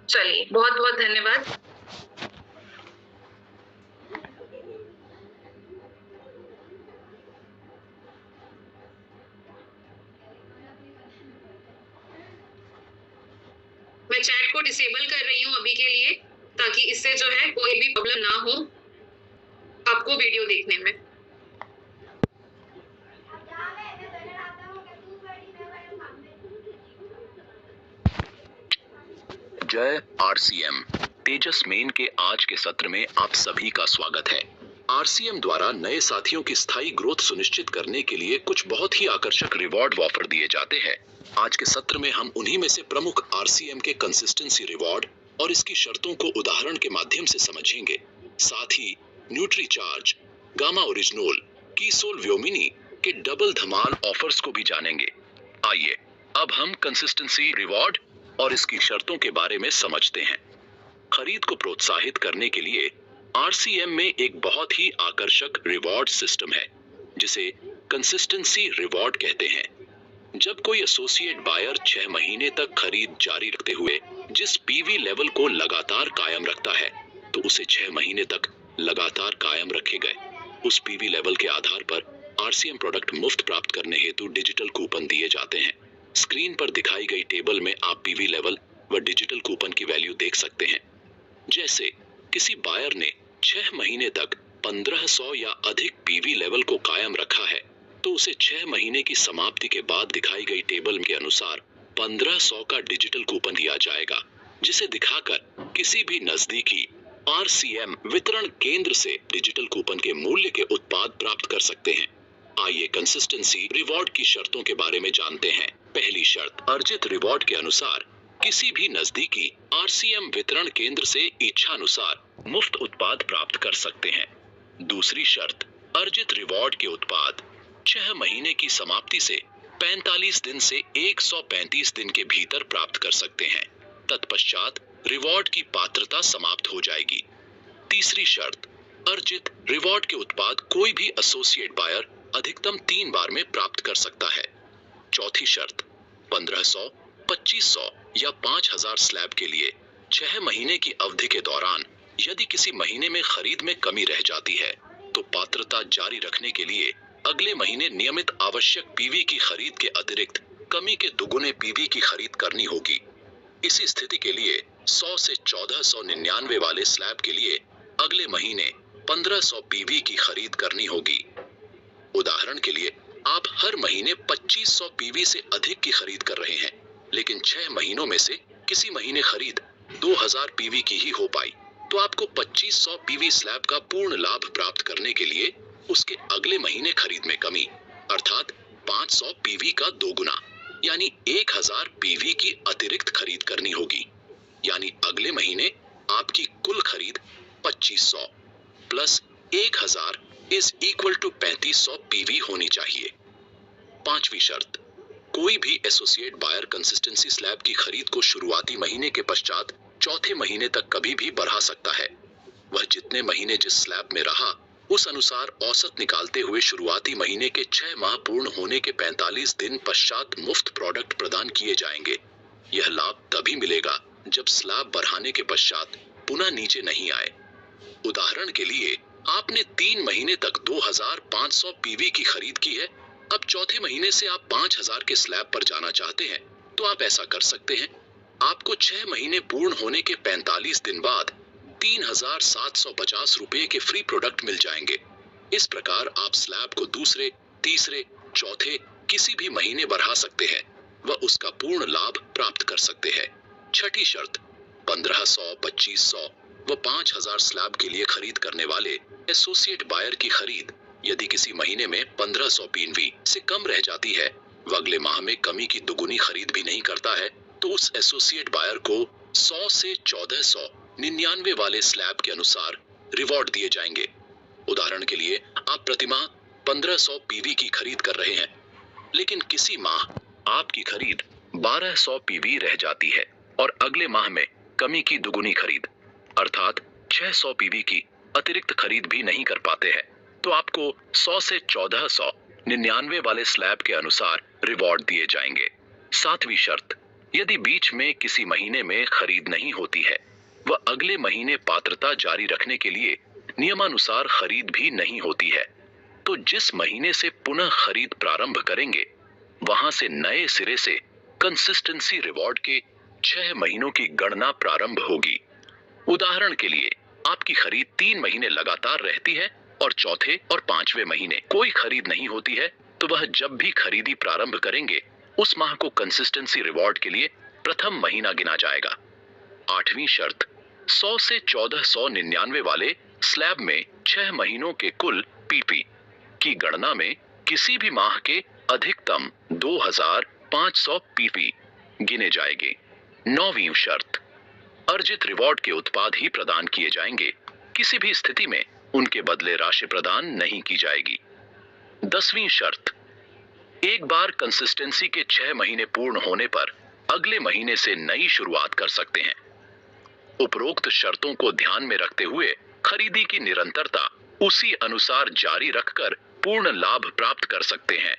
चलिए, बहुत बहुत धन्यवाद। मैं चैट को डिसेबल कर रही हूँ अभी के लिए, ताकि इससे जो है कोई भी प्रॉब्लम ना हो आपको वीडियो देखने में। जय आरसीएम तेजस मेन के आज के सत्र में आप सभी का स्वागत है। आरसीएम द्वारा नए साथियों की स्थायी ग्रोथ सुनिश्चित करने के लिए कुछ बहुत ही आकर्षक रिवॉर्ड ऑफर दिए जाते हैं। आज के सत्र में हम उन्हीं में से प्रमुख आरसीएम के कंसिस्टेंसी रिवॉर्ड और इसकी शर्तों को उदाहरण के माध्यम से समझेंगे। साथ ही न्यूट्रीचार्ज, गामा ओरिजिनोल, कीसोल व्योमिनी के डबल धमाल ऑफर्स को भी जानेंगे। आइए अब हम कंसिस्टेंसी रिवॉर्ड और इसकी शर्तों के बारे में समझते हैं। खरीद को प्रोत्साहित करने के लिए आरसीएम में एक बहुत ही आकर्षक रिवॉर्ड सिस्टम है, जिसे कंसिस्टेंसी रिवॉर्ड कहते हैं। जब कोई एसोसिएट बायर 6 महीने तक खरीद जारी रखते हुए जिस पीवी लेवल को लगातार कायम रखता है, तो उसे 6 महीने तक लगातार कायम रखे गए उस पीवी लेवल के आधार पर आरसीएम प्रोडक्ट मुफ्त प्राप्त करने हेतु डिजिटल कूपन दिए जाते हैं। स्क्रीन पर दिखाई गई टेबल में आप पीवी लेवल व डिजिटल कूपन की वैल्यू देख सकते हैं। जैसे किसी बायर ने 6 महीने तक 1500 या अधिक पीवी लेवल को कायम रखा है, तो उसे 6 महीने की समाप्ति के बाद दिखाई गई टेबल के अनुसार 1500 का डिजिटल कूपन दिया जाएगा, जिसे दिखाकर किसी भी नजदीकी आरसीएम वितरण केंद्र से डिजिटल कूपन के मूल्य के उत्पाद प्राप्त कर सकते हैं। आइए कंसिस्टेंसी रिवॉर्ड की शर्तों के बारे में जानते हैं। पहली शर्त, अर्जित रिवॉर्ड के अनुसार किसी भी नजदीकी आरसीएम वितरण केंद्र से इच्छानुसार मुफ्त उत्पाद प्राप्त कर सकते हैं। दूसरी शर्त, अर्जित रिवॉर्ड के उत्पाद 6 महीने की समाप्ति से 45 दिन से 135 दिन के भीतर प्राप्त कर सकते हैं। तत्पश्चात रिवॉर्ड की पात्रता समाप्त हो जाएगी। तीसरी शर्त, अर्जित रिवॉर्ड के उत्पाद कोई भी एसोसिएट बायर अधिकतम 3 बार में प्राप्त कर सकता है। चौथी शर्त, 1500, 2500 या 5000 स्लैब के लिए 6 महीने की अवधि के दौरान यदि किसी महीने में खरीद में कमी रह जाती है, तो पात्रता जारी रखने के लिए अगले महीने नियमित आवश्यक पीवी की खरीद के अतिरिक्त कमी के दुगुने पीवी की खरीद करनी होगी। इसी स्थिति के लिए 100 से 1499 वाले स्लैब के लिए अगले महीने 1500 पीवी की खरीद करनी होगी। उदाहरण के लिए आप हर महीने 2500 पीवी से अधिक की खरीद कर रहे हैं, लेकिन 6 महीनों में से किसी महीने खरीद 2000 पीवी की ही हो पाई, तो आपको 2500 पीवी स्लैब का पूर्ण लाभ प्राप्त करने के लिए उसके अगले महीने खरीद में कमी अर्थात 500 पीवी का दोगुना यानी 1000 पीवी की अतिरिक्त खरीद करनी होगी। यानी अगले महीने आपकी कुल खरीद 2500 plus 1000 is equal to 3500 PV होनी चाहिए। पांचवी शर्त, कोई भी एसोसिएट बायर कंसिस्टेंसी स्लैब की खरीद को शुरुआती महीने के पश्चात चौथे महीने तक कभी भी बढ़ा सकता है। वह जितने महीने जिस स्लैब में रहा, उस अनुसार औसत निकालते हुए शुरुआती महीने के 6 माह पूर्ण होने के 45 दिन पश्चात मुफ्त प्रोडक्ट प्रदान किए जाएंगे। यह लाभ तभी मिलेगा जब स्लैब बढ़ाने के पश्चात पुनः नीचे नहीं आए। उदाहरण के लिए आपने 3 महीने तक 2500 पीवी की खरीद की है, अब चौथे महीने से आप 5000 के स्लैब पर जाना चाहते हैं, तो आप ऐसा कर सकते हैं। आपको 6 महीने पूर्ण होने के 45 दिन बाद 3750 रुपए के फ्री प्रोडक्ट मिल जाएंगे। इस प्रकार आप स्लैब को दूसरे, तीसरे, चौथे किसी भी महीने बढ़ा सकते हैं व उसका पूर्ण लाभ प्राप्त कर सकते हैं। छठी शर्त, 1500, 2500 व 5000 स्लैब के लिए खरीद करने वाले एसोसिएट बायर की खरीद यदि किसी महीने में 1500 पीवी से कम रह जाती है, व अगले माह में कमी की दुगुनी खरीद भी नहीं करता है, तो उस एसोसिएट बायर को 100 से 1499 वाले स्लैब के अनुसार रिवॉर्ड दिए जाएंगे। उदाहरण के लिए आप प्रतिमाह 1500 पीवी की खरीद कर रहे हैं, लेकिन किसी माह आपकी खरीद 1200 पीवी रह जाती है और अगले माह में कमी की दुगुनी खरीद अर्थात 600 पीवी की अतिरिक्त खरीद भी नहीं कर पाते हैं, तो आपको 100 से 1499 वाले स्लैब के अनुसार रिवॉर्ड दिए जाएंगे। सातवीं शर्त, यदि बीच में किसी महीने में खरीद नहीं होती है, वह अगले महीने पात्रता जारी रखने के लिए नियमानुसार खरीद भी नहीं होती है, तो जिस महीने से पुनः खरीद प्रारंभ करेंगे, वहां से नए सिरे से कंसिस्टेंसी रिवॉर्ड के 6 महीनों की गणना प्रारंभ होगी। उदाहरण के लिए, आपकी खरीद 3 महीने लगातार रहती है और चौथे और 5वें महीने कोई खरीद नहीं होती है, तो वह जब भी खरीदी प्रारंभ करेंगे, उस माह को कंसिस्टेंसी रिवॉर्ड के लिए प्रथम महीना गिना जाएगा। 8वीं शर्त, 100 से 1499 वाले स्लैब में 6 महीनों के कुल पीपी की गणना में किसी भी माह के अधिकतम 2500 पीपी गिने जाएंगे। 9वीं शर्त, अर्जित रिवॉर्ड के उत्पाद ही प्रदान किए जाएंगे, किसी भी स्थिति में उनके बदले राशि प्रदान नहीं की जाएगी। 10वीं शर्त, एक बार कंसिस्टेंसी के 6 महीने पूर्ण होने पर अगले महीने से नई शुरुआत कर सकते हैं। उपरोक्त शर्तों को ध्यान में रखते हुए खरीदी की निरंतरता उसी अनुसार जारी रखकर पूर्ण लाभ प्राप्त कर सकते हैं।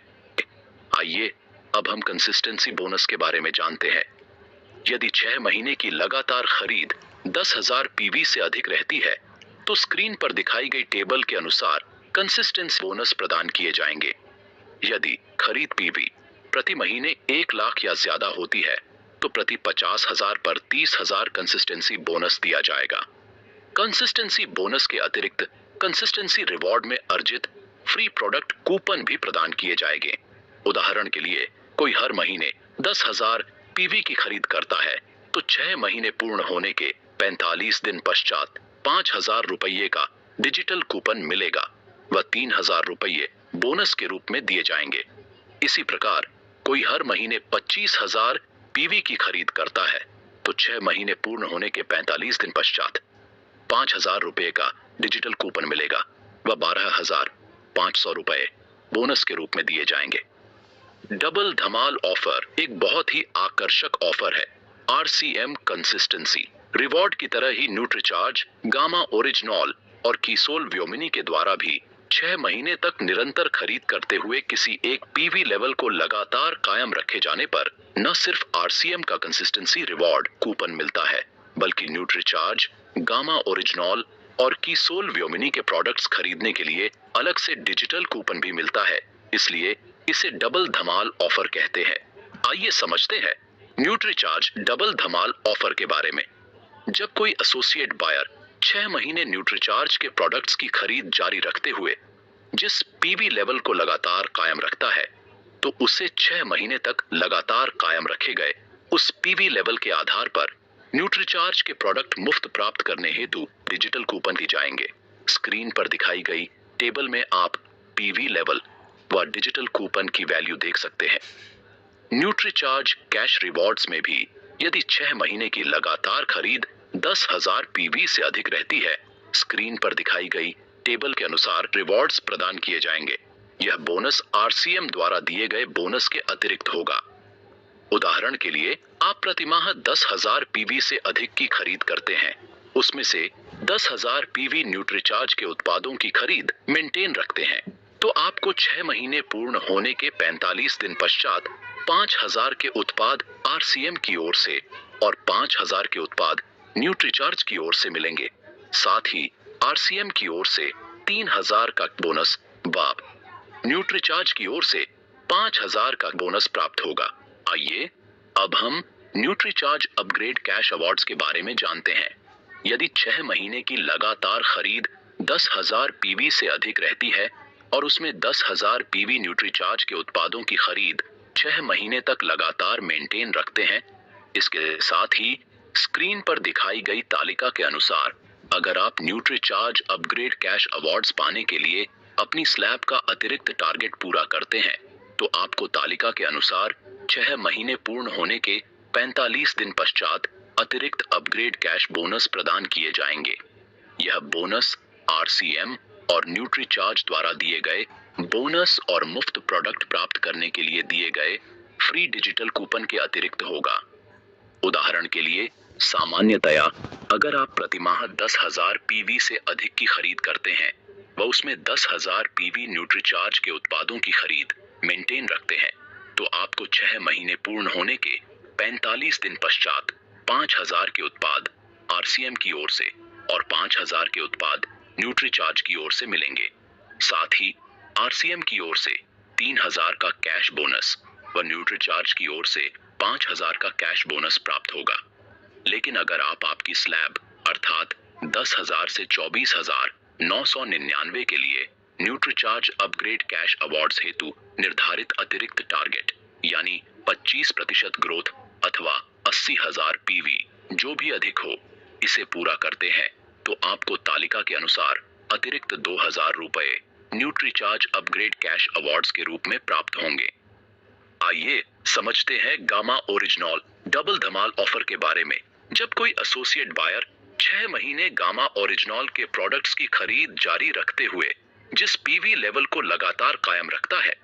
आइए अब हम कंसिस्टेंसी बोनस के बारे में जानते हैं। यदि 6 महीने की लगातार खरीद 10,000 पीवी से अधिक रहती है, तो स्क्रीन पर दिखाई गई टेबल के अनुसार कंसिस्टेंसी बोनस प्रदान किए जाएंगे। यदि खरीद पीवी प्रति महीने 1 लाख या ज्यादा होती है, तो प्रति 50,000 पर 30,000 कंसिस्टेंसी बोनस दिया जाएगा। कंसिस्टेंसी बोनस के अतिरिक्त कंसिस्टेंसी रिवॉर्ड में अर्जित फ्री प्रोडक्ट कूपन भी प्रदान किए जाएंगे। उदाहरण के लिए, कोई हर महीने 10,000 पीवी की खरीद करता है, तो 6 महीने पूर्ण होने के 45 दिन पश्चात 5,000 रुपये का डिजिटल कूपन मिलेगा। वह 3,000 रुपये बोनस के रूप में दिए जाएंगे। इसी प्रकार कोई हर महीने 25,000 पीवी की खरीद करता है, तो 6 महीने पूर्ण होने के 45 दिन पश्चात 5,000 रुपये का डिजिटल कूपन मिलेगा। वह 12,500 रुपये बोनस के रूप में दिए जाएंगे। डबल धमाल ऑफर एक बहुत ही आकर्षक ऑफर है। आरसीएम कंसिस्टेंसी रिवॉर्ड की तरह ही न्यूट्रीचार्ज, गामा ओरिजिनॉल और कीसोल व्योमिनी के द्वारा भी 6 महीने तक निरंतर खरीद करते हुए किसी एक पीवी लेवल को लगातार कायम रखे जाने पर न सिर्फ आरसीएम का कंसिस्टेंसी रिवॉर्ड कूपन मिलता है, बल्कि न्यूट्रीचार्ज, गामा ओरिजिनॉल और कीसोल व्योमिनी के प्रोडक्ट्स खरीदने के लिए अलग से डिजिटल कूपन भी मिलता है। इसलिए इसे डबल धमाल ऑफर कहते हैं। आइए समझते हैं न्यूट्रीचार्ज डबल धमाल ऑफर के बारे में। जब कोई एसोसिएट बायर 6 महीने न्यूट्रीचार्ज के प्रोडक्ट्स की खरीद जारी रखते हुए जिस पीवी लेवल को लगातार कायम रखता है, तो उसे 6 महीने तक लगातार कायम रखे गए उस पीवी लेवल के आधार पर न्यूट्रीचार्ज के प्रोडक्ट मुफ्त प्राप्त करने हेतु डिजिटल कूपन दिए जाएंगे। स्क्रीन पर दिखाई गई टेबल में आप पीवी लेवल व डिजिटल कूपन की वैल्यू देख सकते हैं। न्यूट्रीचार्ज कैश रिवॉर्ड्स में भी यदि 6 महीने की लगातार खरीद 10,000 पीवी से अधिक रहती है, स्क्रीन पर दिखाई गई टेबल के अनुसार रिवॉर्ड्स प्रदान किए जाएंगे। यह बोनस आरसीएम द्वारा दिए गए बोनस के अतिरिक्त होगा। उदाहरण के लिए, आप प्रतिमाह 10,000 पीवी से अधिक की खरीद करते हैं, उसमें से 10,000 पीवी न्यूट्रीचार्ज के उत्पादों की खरीद मेंटेन रखते हैं, तो आपको 6 महीने पूर्ण होने के 45 दिन पश्चात 5,000 के उत्पाद आरसीएम की ओर से और 5,000 के उत्पाद न्यूट्रीचार्ज की ओर से मिलेंगे। साथ ही आरसीएम की ओर से 3,000 का बोनस व न्यूट्रीचार्ज की ओर से 5,000 का बोनस प्राप्त होगा। आइए अब हम न्यूट्रीचार्ज अपग्रेड कैश अवार्ड्स के बारे में जानते हैं। यदि 6 महीने की लगातार खरीद 10,000 पीवी से अधिक रहती है और उसमें 10,000 पीवी न्यूट्रीचार्ज के उत्पादों की खरीद 6 महीने तक लगातार मेंटेन रखते हैं, इसके साथ ही स्क्रीन पर दिखाई गई तालिका के अनुसार अगर आप न्यूट्रीचार्ज अपग्रेड कैश अवार्ड्स पाने के लिए अपनी स्लैब का अतिरिक्त टारगेट पूरा करते हैं, तो आपको तालिका के अनुसार 6 महीने पूर्ण होने के 45 दिन पश्चात अतिरिक्त अपग्रेड कैश बोनस प्रदान किए जाएंगे। यह बोनस आरसीएम और न्यूट्रीचार्ज द्वारा दिए गए बोनस और मुफ्त प्रोडक्ट प्राप्त करने के लिए दिए गए फ्री डिजिटल कूपन के अतिरिक्त होगा। उदाहरण के लिए, सामान्यतया अगर आप प्रतिमाह 10,000 पीवी से अधिक की खरीद करते हैं व उसमें 10,000 पीवी न्यूट्रीचार्ज के उत्पादों की खरीद मेंटेन रखते हैं, तो आपको 6 महीने पूर्ण होने के 45 दिन पश्चात 5000 के उत्पाद आरसीएम की ओर से और 5000 के उत्पाद न्यूट्रीचार्ज की ओर से मिलेंगे। साथ ही आरसीएम की ओर से 3000 का कैश बोनस व न्यूट्रीचार्ज की ओर से 5000 का कैश बोनस प्राप्त होगा। लेकिन अगर आप आपकी स्लैब अर्थात 10,000 से 24,999 के लिए न्यूट्रीचार्ज अपग्रेड कैश अवार्ड्स हेतु निर्धारित अतिरिक्त टारगेट यानी 25% ग्रोथ अथवा 80,000 पीवी जो भी अधिक हो इसे पूरा करते हैं तो आपको तालिका के अनुसार अतिरिक्त 2,000 रुपए न्यूट्रीचार्ज अपग्रेड कैश अवार्ड्स के रूप में प्राप्त होंगे। आइए समझते हैं गामा ओरिजिनल डबल धमाल ऑफर के बारे में। जब कोई एसोसिएट बायर 6 महीने गामा ओरिजिनल के प्रोडक्ट्स की खरीद जारी रखते हुए जिस पीवी लेवल को लगातार कायम रखता है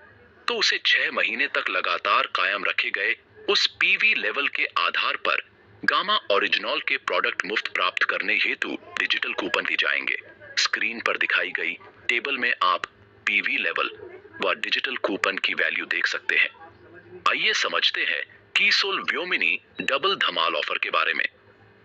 तो उसे 6 महीने तक लगातार कायम रखे गए उस पीवी लेवल के आधार पर गामा ओरिजिनल के प्रोडक्ट मुफ्त प्राप्त करने हेतु डिजिटल कूपन दी जाएंगे। स्क्रीन पर दिखाई गई टेबल में आप पीवी लेवल व डिजिटल कूपन की वैल्यू देख सकते हैं। आइए समझते हैं कीसोल व्योमिनी डबल धमाल ऑफर के बारे में।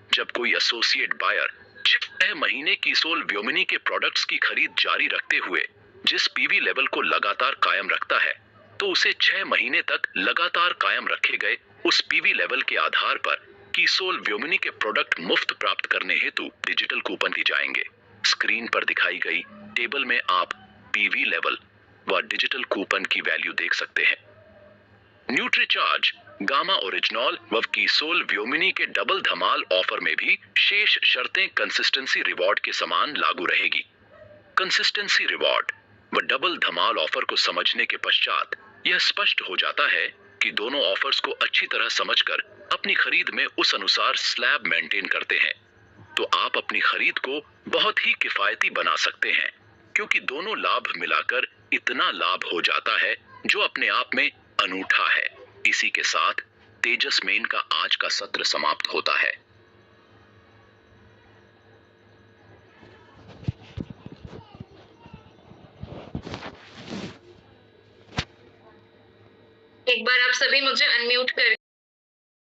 जब कोई एसोसिएट बायर 6 महीने कीसोल व्योमिनी के प्रोडक्ट्स की खरीद जारी रखते हुए जिस पीवी लेवल को लगातार कायम रखता है तो उसे 6 महीने तक लगातार कायम रखे गए उस पीवी लेवल के आधार पर कीसोल व्योमिनी के प्रोडक्ट मुफ्त प्राप्त करने हेतु डिजिटल कूपन दी जाएंगे। स्क्रीन पर दिखाई गई टेबल में आप पीवी लेवल व डिजिटल कूपन की वैल्यू देख सकते हैं। न्यूट्रीचार्ज गामा ओरिजिनल व कीसोल व्योमिनी के डबल धमाल ऑफर में भी शेष शर्तें कंसिस्टेंसी रिवॉर्ड के समान लागू रहेगी। कंसिस्टेंसी रिवॉर्ड व डबल धमाल ऑफर को समझने के पश्चात यह स्पष्ट हो जाता है कि दोनों ऑफर्स को अच्छी तरह समझकर अपनी खरीद में उस अनुसार स्लैब मेंटेन करते हैं तो आप अपनी खरीद को बहुत ही किफायती बना सकते हैं, क्योंकि दोनों लाभ मिलाकर इतना लाभ हो जाता है जो अपने आप में अनूठा है। इसी के साथ तेजस मेन का आज का सत्र समाप्त होता है। एक बार आप सभी मुझे अनम्यूट कर